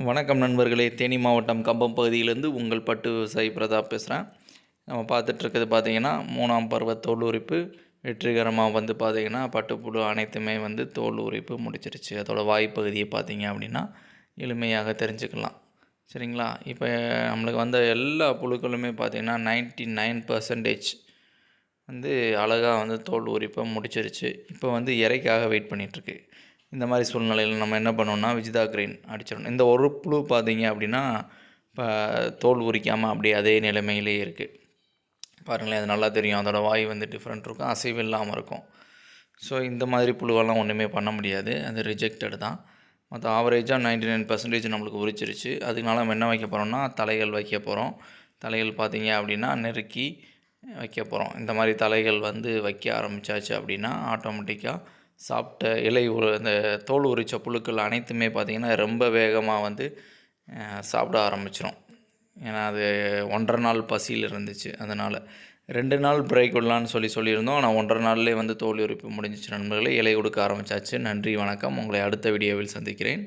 வணக்கம் நண்பர்களே, தேனி மாவட்டம் கம்பம் பகுதியிலேருந்து உங்கள் பட்டு விவசாயி பிரதாப் பேசுகிறேன். நம்ம பார்த்துட்ருக்கிறது பார்த்தீங்கன்னா 3ஆம் பருவ தோல் உரிப்பு வெற்றிகரமாக பார்த்தீங்கன்னா பட்டுப்புழு அனைத்துமே தோல் உரிப்பு முடிச்சிருச்சு. அதோட வாய்ப்பகுதியை பார்த்தீங்க அப்படின்னா எளிமையாக தெரிஞ்சுக்கலாம். சரிங்களா? இப்போ நம்மளுக்கு வந்த எல்லா புழுக்களுமே பார்த்தீங்கன்னா 99% அழகாக தோல் உரிப்பை முடிச்சிருச்சு. இப்போ இரைக்காக வெயிட் பண்ணிகிட்ருக்கு. இந்த மாதிரி சூழ்நிலையில் நம்ம என்ன பண்ணோம்னா விஜிதா கிரீன் அடிச்சிடணும். இந்த ஒரு புழு பார்த்தீங்க அப்படின்னா இப்போ தோல் உரிக்காமல் அப்படியே அதே நிலைமையிலே இருக்குது. பாருங்களேன், அது நல்லா தெரியும். அதோடய வாய் டிஃப்ரெண்ட் இருக்கும், அசைவு இல்லாமல் இருக்கும். ஸோ இந்த மாதிரி புழுவெல்லாம் ஒன்றுமே பண்ண முடியாது, அது ரிஜெக்டட் தான். மற்ற ஆவரேஜாக 99% நம்மளுக்கு உரிச்சிருச்சு. அதனால நம்ம என்ன வைக்க போகிறோம்னா தலைகள் வைக்க போகிறோம். தலைகள் பார்த்தீங்க அப்படின்னா நெருக்கி வைக்க போகிறோம். இந்த மாதிரி தலைகள் வைக்க ஆரம்பித்தாச்சு அப்படின்னா ஆட்டோமேட்டிக்காக சாப்பிட்ட இலை இந்த தோல் உரித்த புழுக்கள் அனைத்துமே பார்த்திங்கன்னா ரொம்ப வேகமாக சாப்பிட ஆரம்பிச்சிடும். ஏன்னா அது 1.5 நாள் பசியில் இருந்துச்சு. அதனால் 2 நாள் பிரேக் விடலான்னு சொல்லியிருந்தோம். ஆனால் 1.5 நாள்லேயே தோல் உரிப்பு முடிஞ்சிச்சு நண்பர்களே. இலை கொடுக்க ஆரம்பித்தாச்சு. நன்றி, வணக்கம். உங்களை அடுத்த வீடியோவில் சந்திக்கிறேன்.